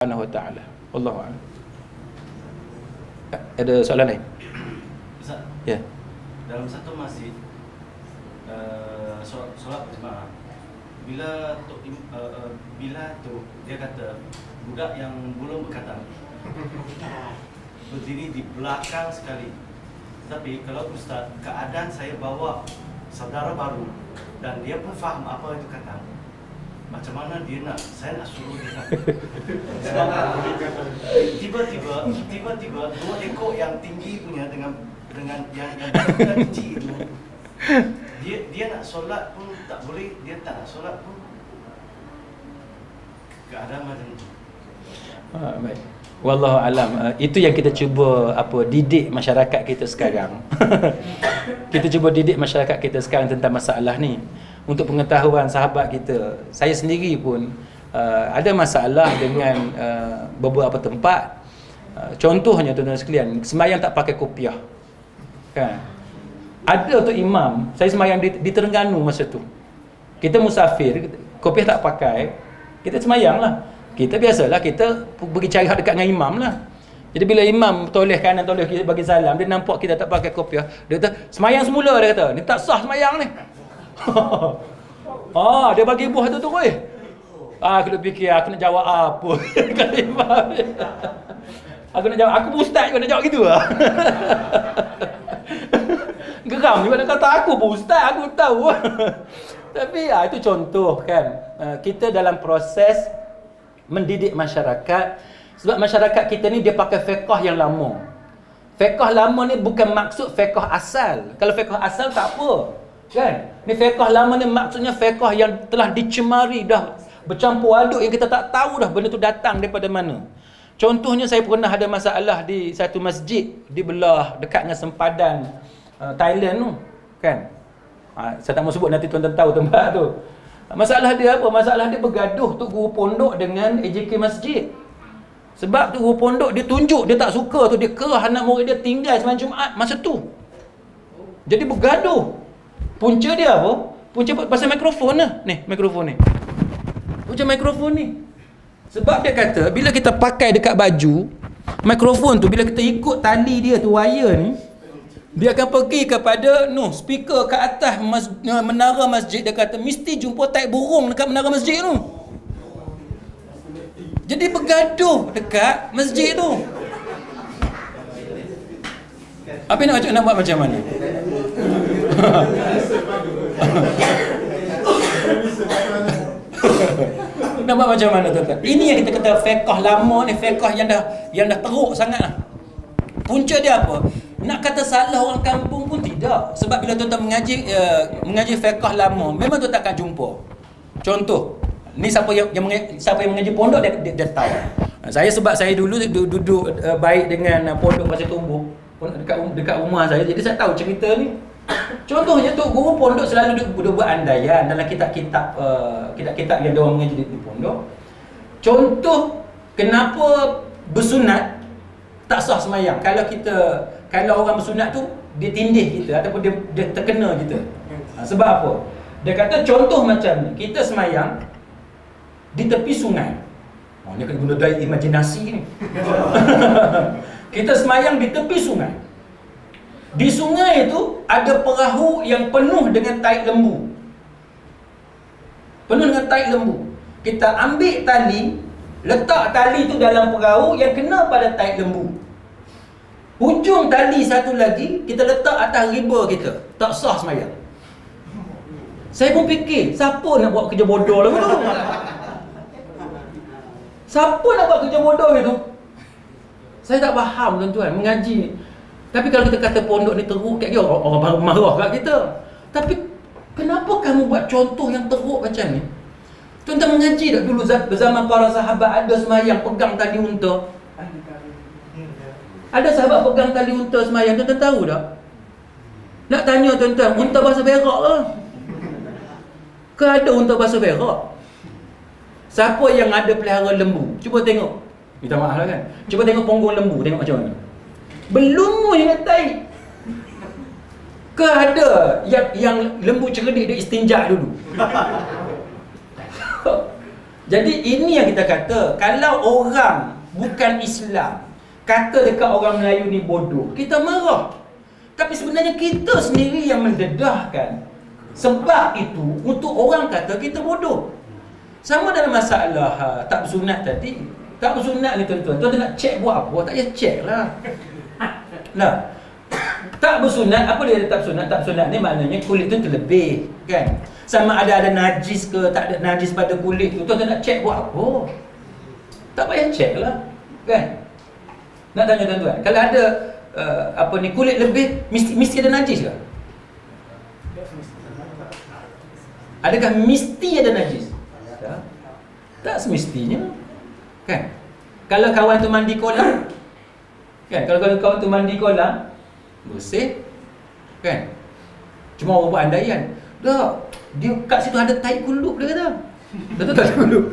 Subhanahu wa taala. Wallahu a'lam. Ada soalan lain? Ustaz, Ya. dalam satu masjid solat berjemaah, bila tu dia kata budak yang belum berkhatam berdiri di belakang sekali. Tapi kalau Ustaz, keadaan saya bawa saudara baru dan dia pun faham apa itu khatam, macam mana dia nak, saya nak suruh dia nak. Tiba-tiba dua ekor yang tinggi punya dengan yang kecil itu, dia nak solat pun tak boleh, dia tak nak solat pun. Keadaan macam itu. Baik. Wallahu alam. Itu yang kita cuba didik masyarakat kita sekarang. Kita cuba didik masyarakat kita sekarang tentang masalah ni. Untuk pengetahuan sahabat kita, saya sendiri pun ada masalah dengan beberapa tempat. Contohnya tuan-tuan sekalian, sembahyang tak pakai kopiah. Kan? Ada tu imam, saya sembahyang di Terengganu masa tu. Kita musafir, kopiah tak pakai, kita sembahyang lah. Kita biasalah, kita pergi cari hak dekat dengan imam lah. Jadi bila imam toleh kanan toleh kiri bagi salam, dia nampak kita tak pakai kopiah, dia kata sembahyang semula, dia kata ni tak sah sembahyang ni. Dia bagi buah tu terus. Aku nak fikir aku nak jawab apa. Kata imam. Aku nak jawab, aku pun ustaz juga nak jawab gitu lah. Geram juga nak kata aku pun ustaz, aku tahu. Tapi itu contoh kan. Kita dalam proses mendidik masyarakat. Sebab masyarakat kita ni dia pakai fiqh yang lama. Fiqh lama ni bukan maksud fiqh asal. Kalau fiqh asal tak apa. Kan? Ni fiqh lama ni maksudnya fiqh yang telah dicemari dah, bercampur aduk yang kita tak tahu dah benda tu datang daripada mana. Contohnya saya pernah ada masalah di satu masjid di belah dekat dengan sempadan Thailand tu, kan? Saya tak mau sebut, nanti tuan-tuan tahu tempat tu. Masalah dia apa? Masalah dia bergaduh tu guru pondok dengan AJK masjid. Sebab tu guru pondok dia tunjuk dia tak suka tu, dia kerah anak murid dia tinggal semalam Jumaat masa tu. Jadi bergaduh. Punca dia apa? Punca pasal mikrofon lah. Ni, mikrofon ni. Punca mikrofon ni. Sebab dia kata bila kita pakai dekat baju, mikrofon tu bila kita ikut tali dia tu, wire ni, dia akan pergi kepada speaker ke atas menara masjid. Dia kata mesti jumpa tai burung dekat menara masjid tu. Jadi bergaduh dekat masjid tu. Apa nak buat macam mana? Nak buat macam mana tuan-tuan? Ini yang kita kata fiqh lama ni, fiqh yang dah teruk sangat lah. Punca dia apa? Nak kata salah orang kampung pun tidak. Sebab bila tuan-tuan mengaji fiqh lama, memang tuan takkan jumpa. Contoh, ni siapa yang mengaji pondok dia tahu. Sebab saya dulu duduk baik dengan pondok Pasir Tumbuh dekat rumah saya, jadi saya tahu cerita ni. Contohnya tu guru pondok selalu duduk buat andaian dalam kitab-kitab yang dia orang mengaji di pondok. Contoh kenapa bersunat tak sah sembahyang. Kalau orang bersunat tu dia tindih kita ataupun dia terkena kita. Sebab apa? Dia kata contoh macam ni, kita sembahyang di tepi sungai. Ni kena guna daya imajinasi ni. Kita sembahyang di tepi sungai. Di sungai itu ada perahu yang penuh dengan taik lembu. Penuh dengan taik lembu. Kita ambil tali, letak tali itu dalam perahu yang kena pada taik lembu. Hujung tali satu lagi kita letak atas riba kita. Tak sah sembahyang. Saya pun fikir, siapa nak buat kerja bodoh lah tu? Siapa nak buat kerja bodoh itu? Saya tak faham tuan-tuan mengaji ni. Tapi kalau kita kata pondok ni teruk, kat dia orang marah kat kita. Tapi kenapa kamu buat contoh yang teruk macam ni? Tuan-tuan mengaji tak dulu zaman para sahabat ada sembahyang pegang tali unta? Ada sahabat pegang tali unta sembahyang, tuan-tuan tahu tak? Nak tanya tuan-tuan, unta bahasa berak ke? Ke ada unta bahasa berak? Siapa yang ada pelihara lembu? Cuba tengok. Minta maaf lah kan. Cuba tengok punggung lembu, tengok macam mana. Belum hingga tai. Ke ada yang lembu cerdik dia istinja dulu? Jadi ini yang kita kata, kalau orang bukan Islam kata dekat orang Melayu ni bodoh, kita marah. Tapi sebenarnya kita sendiri yang mendedahkan. Sebab itu untuk orang kata kita bodoh. Sama dalam masalah tak bersunat tadi. Tak bersunat ni tuan-tuan, tuan nak cek buat apa? Tak payah cek lah. Nah, tak bersunat, apa dia tak bersunat? Tak bersunat ni maknanya kulit tu terlebih, kan? Sama ada najis ke tak ada najis pada kulit tu, tuan nak cek buat apa? Tak payah cek lah, kan? Nak tanya tuan-tuan, kalau ada kulit lebih, mesti ada najis ke? Adakah mesti ada najis? Tak semestinya, kan? Kalau kawan tu mandi kolam, kan? Kalau kawan tu mandi kolam, bersih, kan? Cuma orang buat andaian. Tak, dia kat situ ada tai kulup, dia kata. Betul tak tai kulup?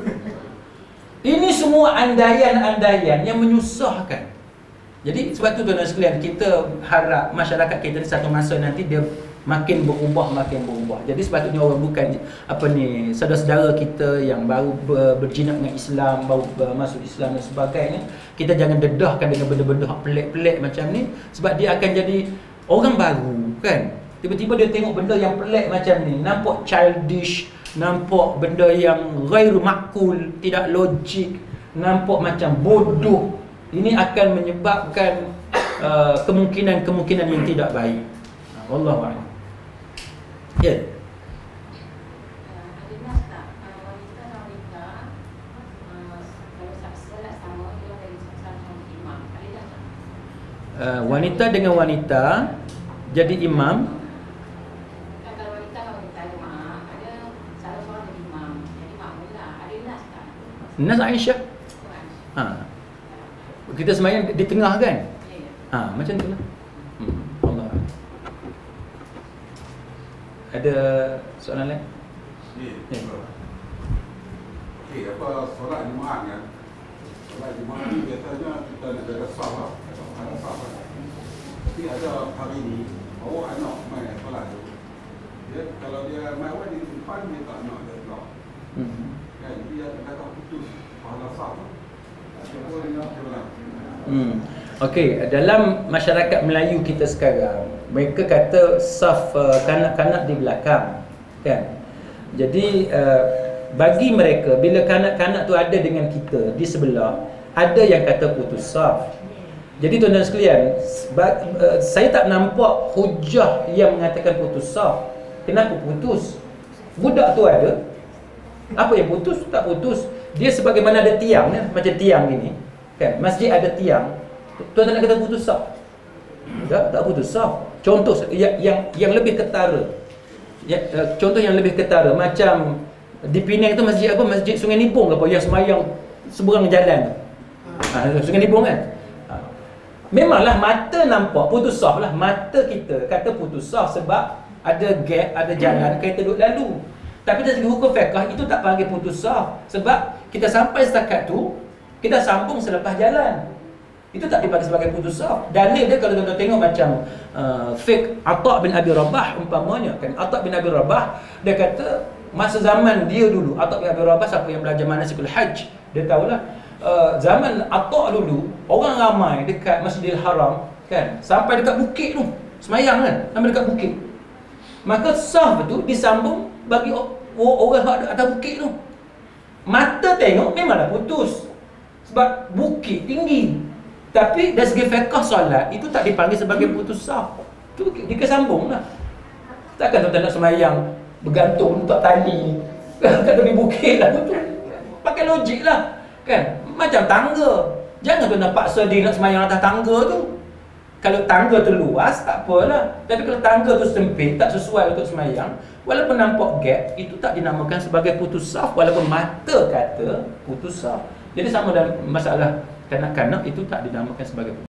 Ini semua andaian-andaian yang menyusahkan. Jadi sebab tu tuan-tuan sekalian, kita harap masyarakat kita di satu masa nanti dia makin berubah. Jadi sepatutnya orang bukan saudara-saudara kita yang baru berjinak dengan Islam, baru masuk Islam dan sebagainya, kita jangan dedahkan dengan benda-benda pelik-pelik macam ni, sebab dia akan jadi orang baru, kan? Tiba-tiba dia tengok benda yang pelik macam ni, nampak childish, nampak benda yang ghairu makul, tidak logik, nampak macam bodoh. Ini akan menyebabkan kemungkinan-kemungkinan yang tidak baik. Wallahu a'lam. Ya. Wanita dengan wanita jadi imam. Kalau wanita jemaah, ada salah seorang jadi imam, jadi makmum lah. Ada nas tak? Nas Aisyah. Kita sembahyang di tengah, kan? Ya. Macam tu lah. Allah. Ada soalan lain? Ya. Okey, solat jemaah kan? Solat jemaah ni biasanya kita nak jaga sah lah. Ada sah lah. Tapi ada hari ni, bawa anak main solat tu. Dia, kalau dia main awal di depan, dia tak nak dia keluar. Kan? Dia akan putus pahala sah tu. Okey, dalam masyarakat Melayu kita sekarang, mereka kata saf kanak-kanak di belakang, kan? Jadi bagi mereka, bila kanak-kanak tu ada dengan kita di sebelah, ada yang kata putus saf. Jadi tuan-tuan sekalian, saya tak nampak hujah yang mengatakan putus saf. Kenapa putus? Budak tu ada, apa yang putus? Tak putus. Dia sebagaimana ada tiang, macam tiang gini, kan? Masjid ada tiang. Tuan-tuan nak kata putus saf? Tak putus saf. Contoh yang lebih ketara. Contoh yang lebih ketara, macam di Penang tu masjid apa? Masjid Sungai Nibong ke apa yang semayang seberang jalan. Sungai Nibong, kan? Memanglah mata nampak putus saf lah. Mata kita kata putus saf sebab ada gap, ada jalan kereta duduk lalu. Tapi dari segi hukum fiqh itu tak panggil putus saf, sebab kita sampai setakat tu, kita sambung selepas jalan. Itu tak dipanggil sebagai putus saf. Dalil dia kalau tuan-tuan tengok macam fiqh Atha bin Abi Rabah umpamanya, kan? Atha bin Abi Rabah dia kata masa zaman dia dulu, Atha bin Abi Rabah, siapa yang belajar manasikul hajj, dia tahulah zaman Atha dulu orang ramai dekat Masjidil Haram, kan? Sampai dekat bukit tu semayang, kan? Sampai dekat bukit. Maka saf tu disambung bagi orang yang ada atas bukit tu. Mata tengok memanglah putus, sebab bukit tinggi. Tapi dari segi fiqh solat itu tak dipanggil sebagai putus saf. Tu dikesambung lah. Takkan tuan-tuan nak semayang bergantung tak tali kat tepi bukit lah tu. Pakai logik lah, kan? Macam tangga. Jangan tuan-tuan paksa dia nak semayang atas tangga tu. Kalau tangga tu luas, tak apalah. Tapi kalau tangga tu sempit, tak sesuai untuk semayang, walaupun nampak gap, itu tak dinamakan sebagai putus saf, walaupun mata kata putus saf. Jadi sama dalam masalah kanak-kanak, itu tak dinamakan sebagai putus saf.